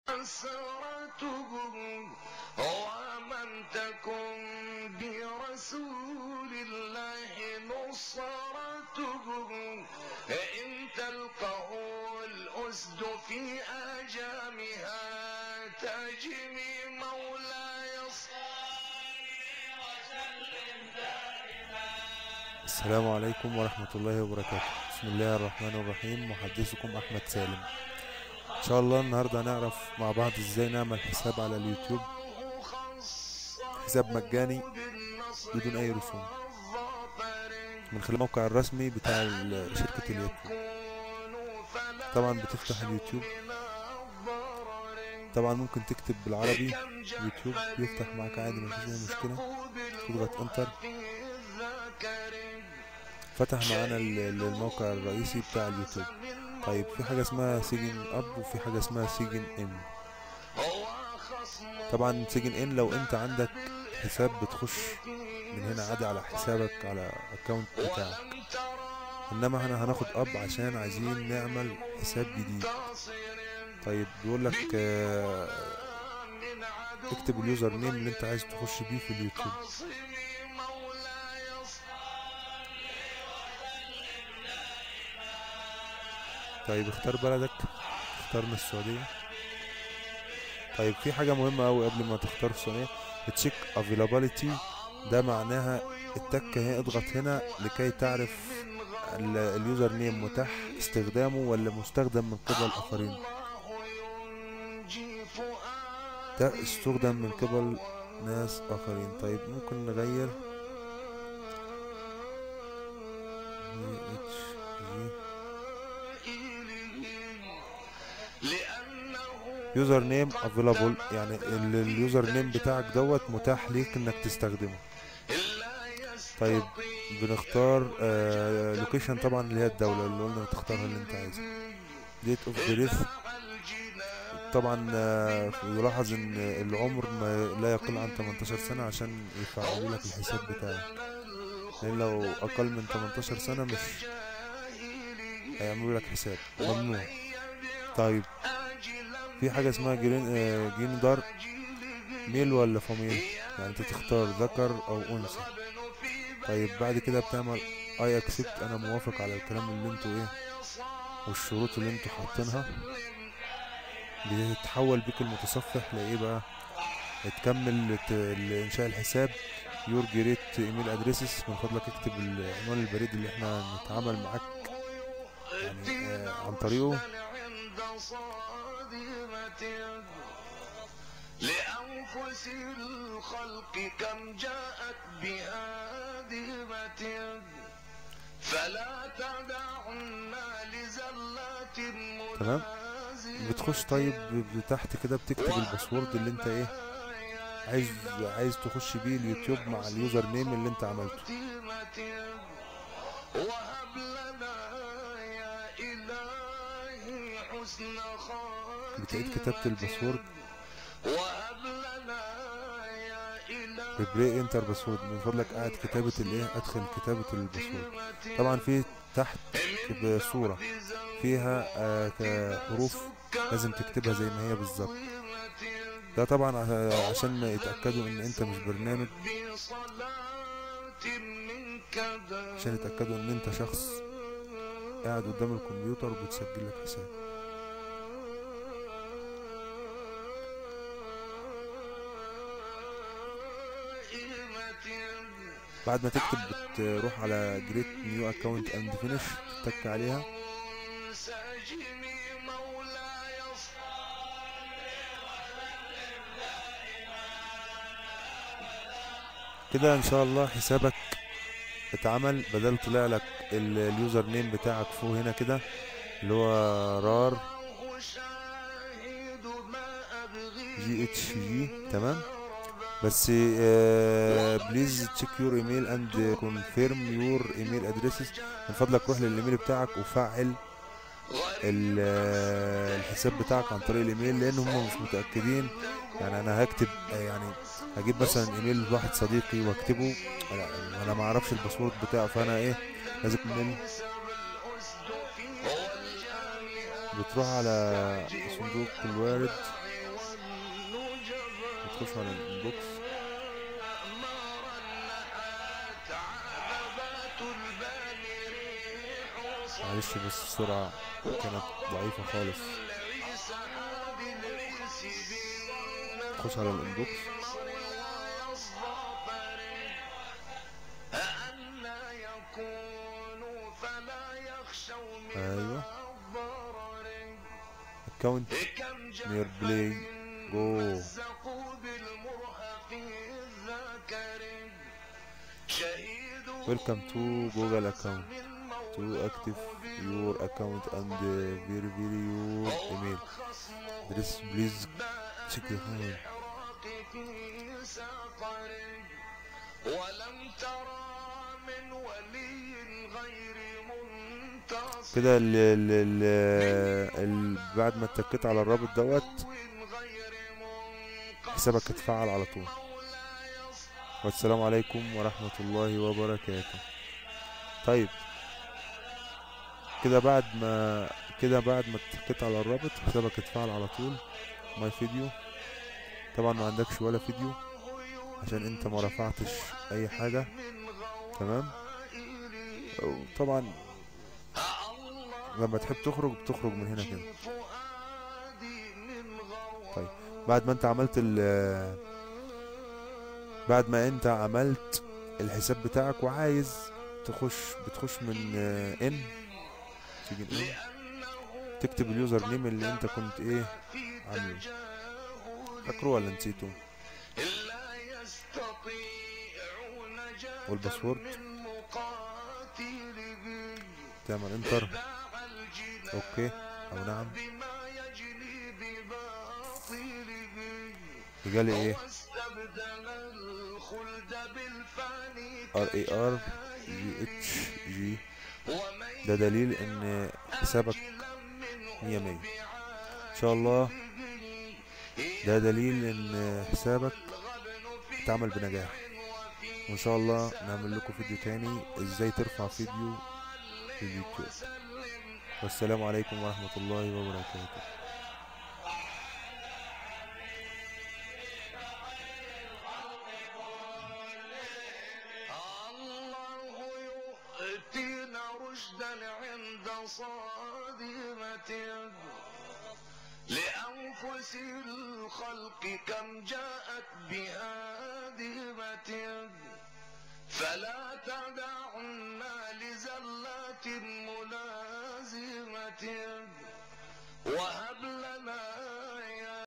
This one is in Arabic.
أسرتهم ومن تكن برسول الله نصرتهم إن تلقه الأسد في آجامها تجمي مولاي السلام عليكم ورحمة الله وبركاته. بسم الله الرحمن الرحيم. محدثكم أحمد سالم. إن شاء الله النهاردة هنعرف مع بعض إزاي نعمل حساب على اليوتيوب، حساب مجاني بدون أي رسوم من خلال الموقع الرسمي بتاع شركة اليوتيوب. طبعا بتفتح اليوتيوب، طبعا ممكن تكتب بالعربي يوتيوب يفتح معاك عادي، مفيش أي مشكلة. تضغط انتر، فتح معانا الموقع الرئيسي بتاع اليوتيوب. طيب في حاجة اسمها سيجن اب وفي حاجة اسمها سيجن ان. طبعا سيجن ان لو انت عندك حساب بتخش من هنا عادي على حسابك على اكونت بتاعك، انما هنا هناخد اب عشان عايزين نعمل حساب جديد. طيب بيقول لك اكتب اليوزر نيم اللي انت عايز تخش بيه في اليوتيوب. طيب اختار بلدك، اختارنا السعودية. طيب في حاجة مهمة أوي قبل ما تختار السعودية، تشيك افيلابيلتي، ده معناها التكة هي اضغط هنا لكي تعرف اليوزر نيم متاح استخدامه ولا مستخدم من قبل الآخرين. ده استخدم من قبل ناس آخرين. طيب ممكن نغير يوزر نيم افيلابل، يعني اليوزر نيم بتاعك دوت متاح ليك انك تستخدمه. طيب بنختار لوكيشن طبعا اللي هي الدولة اللي قلنا تختارها اللي انت عايزها. ديت اوف بريث، طبعا يلاحظ ان العمر ما لا يقل عن 18 سنة عشان يفعلوا لك الحساب بتاعك، لان لو اقل من 18 سنة مش هيعملوا لك حساب، ممنوع. طيب في حاجة اسمها جيندر، ميل ولا فاميل، يعني انت تختار ذكر او انثى. طيب بعد كده بتعمل اي اكسبت، انا موافق على الكلام اللي انتوا ايه والشروط اللي انتوا حاطينها. بيتحول بيك المتصفح لايه بقى، تكمل لانشاء الحساب. يور جريت ايميل ادريسز، من فضلك اكتب عنوان البريد اللي احنا نتعامل معاك يعني عن طريقه. لأنفس الخلق كم جاءت بهادمة فلا تدعنا لزلات تمام، منازمة. بتخش طيب تحت كده بتكتب الباسورد اللي انت ايه عايز تخش بيه اليوتيوب مع اليوزر نيم اللي انت عملته. وهب لنا يا إلهي حسن بتعيد كتابة الباسورد، وهب لنا يا إلهي ريبلاي انتر باسورد، من فضلك قاعد كتابة الايه، ادخل كتابة الباسورد. طبعا في تحت صورة فيها حروف لازم تكتبها زي ما هي بالظبط. ده طبعا عشان يتأكدوا ان انت مش برنامج، عشان يتأكدوا ان انت شخص قاعد قدام الكمبيوتر وبتسجل لك حساب. بعد ما تكتب بتروح على جريت نيو اكونت اند فينيش، تتك عليها. كده ان شاء الله حسابك اتعمل. بدل طلع لك اليوزر نيم بتاعك فوق هنا كده اللي هو رار GHG، تمام. بس بليز تشيك يور ايميل اند كونفيرم يور ايميل ادريسز، من فضلك روح للايميل بتاعك وفعل الحساب بتاعك عن طريق الايميل، لان هم مش متاكدين. يعني انا هكتب يعني هجيب مثلا ايميل واحد صديقي واكتبه، انا ما اعرفش الباسورد بتاعه، فانا ايه لازم من بتروح على صندوق الوارد تخشوا على الانبوكس. معلش بس السرعة كانت ضعيفة خالص. تخش على الانبوكس. ايوه account near play go. welcome to Google account to active your account and verify your email address. please check the phone. كده بعد ما اتكيت على الرابط دوت حسابك اتفعل على طول. والسلام عليكم ورحمة الله وبركاته. طيب كده بعد ما اتكيت على الرابط حسابك اتفعل على طول. ماي فيديو طبعا ما عندكش ولا فيديو عشان انت ما رفعتش اي حاجة. تمام. طبعا لما تحب بتخرج من هنا كده. طيب بعد ما انت عملت الحساب بتاعك وعايز بتخش من تيجي تكتب اليوزر نيم اللي انت كنت عامله. فاكره ولا نسيته؟ والباسورد تعمل انتر. اوكي او نعم. يجالي RARGHG. ده دليل ان حسابك 100 ان شاء الله. ده دليل ان حسابك اتعمل بنجاح. وان شاء الله نعمل لكم فيديو تاني ازاي ترفع فيديو في اليوتيوب. والسلام عليكم ورحمة الله وبركاته. لأنفس الخلق كم جاءت بهادمة، فلا تدعنا لزلات ملازمة، وهب